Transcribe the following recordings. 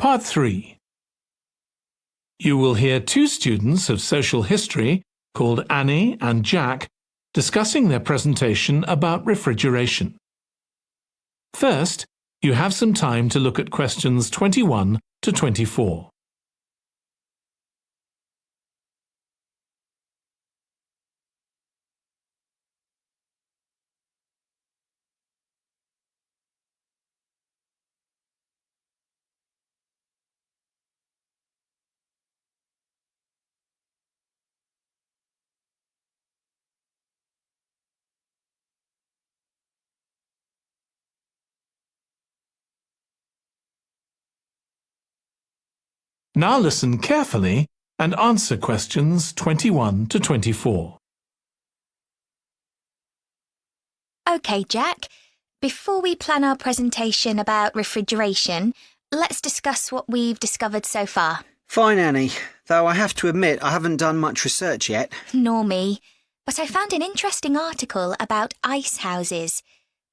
Part 3. You will hear two students of social history called Annie and Jack discussing their presentation about refrigeration. First, you have some time to look at questions 21 to 24. Now listen carefully and answer questions 21 to 24. OK, Jack. Before we plan our presentation about refrigeration, let's discuss what we've discovered so far. Fine, Annie, though I have to admit I haven't done much research yet. Nor me. But I found an interesting article about ice houses.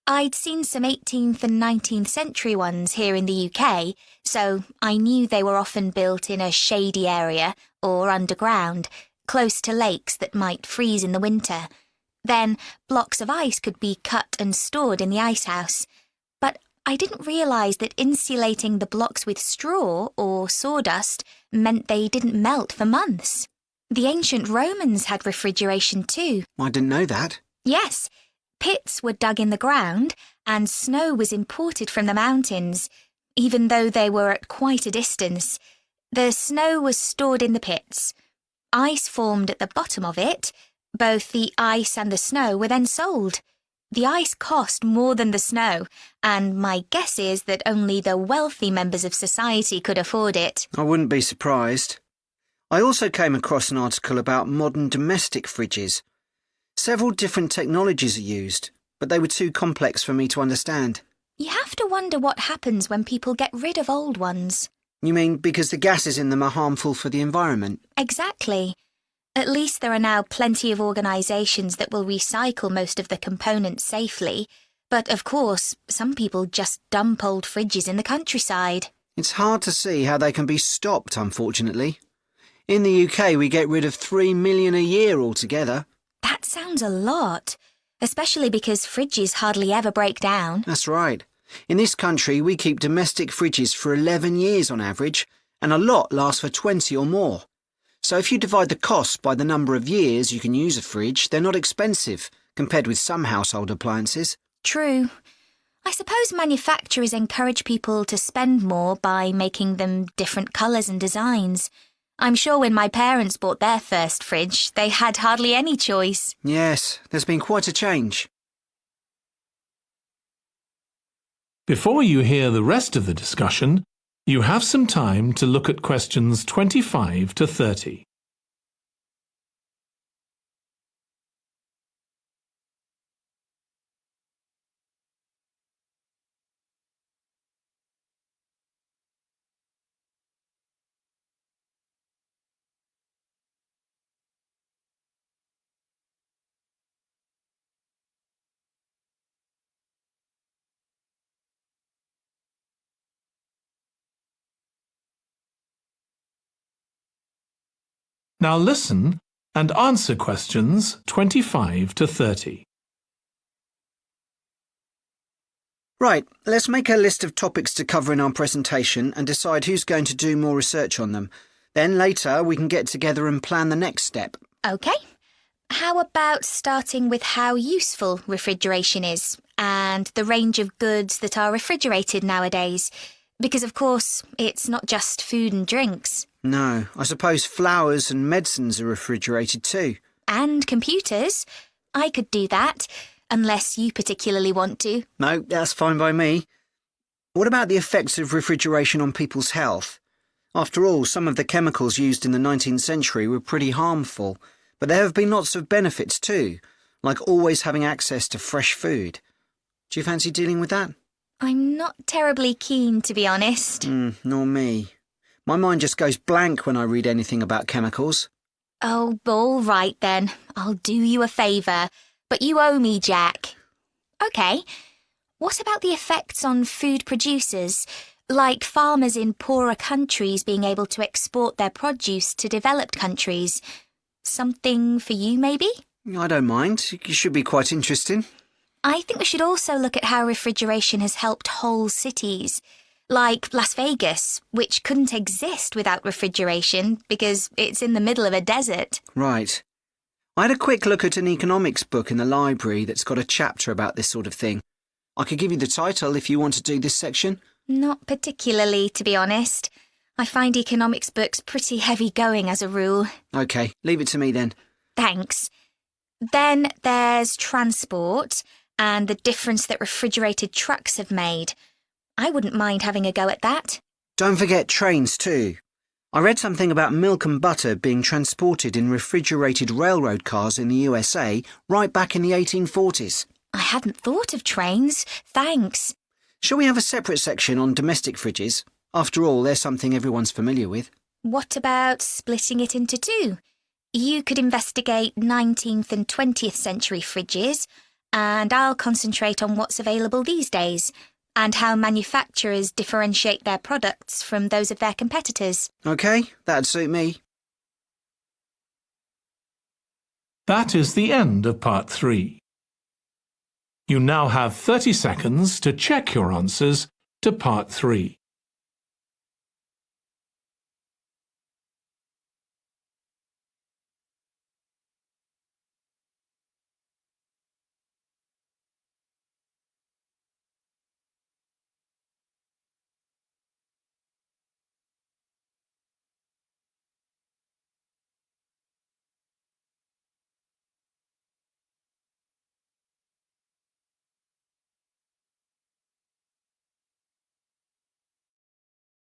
I'd seen some 18th and 19th century ones here in the UK, so I knew they were often built in a shady area or underground, close to lakes that might freeze in the winter. Then blocks of ice could be cut and stored in the icehouse. But I didn't realise that insulating the blocks with straw or sawdust meant they didn't melt for months. The ancient Romans had refrigeration too. I didn't know that. Yes. Pits were dug in the ground and snow was imported from the mountains, even though they were at quite a distance. The snow was stored in the pits. Ice formed at the bottom of it. Both the ice and the snow were then sold. The ice cost more than the snow, and my guess is that only the wealthy members of society could afford it. I wouldn't be surprised. I also came across an article about modern domestic fridges. Several different technologies are used, but they were too complex for me to understand. You have to wonder what happens when people get rid of old ones. You mean because the gases in them are harmful for the environment? Exactly. At least there are now plenty of organisations that will recycle most of the components safely. But of course, some people just dump old fridges in the countryside. It's hard to see how they can be stopped, unfortunately. In the UK, we get rid of 3 million a year altogether. That sounds a lot, especially because fridges hardly ever break down. That's right. In this country, we keep domestic fridges for 11 years on average, and a lot lasts for 20 or more. So if you divide the cost by the number of years you can use a fridge, they're not expensive, compared with some household appliances. True. I suppose manufacturers encourage people to spend more by making them different colours and designs. I'm sure when my parents bought their first fridge, they had hardly any choice. Yes, there's been quite a change. Before you hear the rest of the discussion, you have some time to look at questions 25 to 30. Now listen and answer questions 25 to 30. Right, let's make a list of topics to cover in our presentation and decide who's going to do more research on them. Then later we can get together and plan the next step. OK. How about starting with how useful refrigeration is and the range of goods that are refrigerated nowadays? Because, of course, it's not just food and drinks. No, I suppose flowers and medicines are refrigerated too. And computers. I could do that, unless you particularly want to. No, that's fine by me. What about the effects of refrigeration on people's health? After all, some of the chemicals used in the 19th century were pretty harmful, but there have been lots of benefits too, like always having access to fresh food. Do you fancy dealing with that? I'm not terribly keen, to be honest. Nor me. My mind just goes blank when I read anything about chemicals. Oh, all right then. I'll do you a favour. But you owe me, Jack. OK. What about the effects on food producers, Like farmers in poorer countries being able to export their produce to developed countries. Something for you, maybe? I don't mind. It should be quite interesting. I think we should also look at how refrigeration has helped whole cities, like Las Vegas, which couldn't exist without refrigeration because it's in the middle of a desert. Right. I had a quick look at an economics book in the library that's got a chapter about this sort of thing. I could give you the title if you want to do this section. Not particularly, to be honest. I find economics books pretty heavy going as a rule. OK, leave it to me then. Thanks. Then there's transport and the difference that refrigerated trucks have made. I wouldn't mind having a go at that. Don't forget trains too. I read something about milk and butter being transported in refrigerated railroad cars in the USA right back in the 1840s. I hadn't thought of trains. Thanks. Shall we have a separate section on domestic fridges? After all, they're something everyone's familiar with. What about splitting it into two? You could investigate 19th and 20th century fridges, and I'll concentrate on what's available these days, and how manufacturers differentiate their products from those of their competitors. OK, that'd suit me. That is the end of part 3. You now have 30 seconds to check your answers to part 3.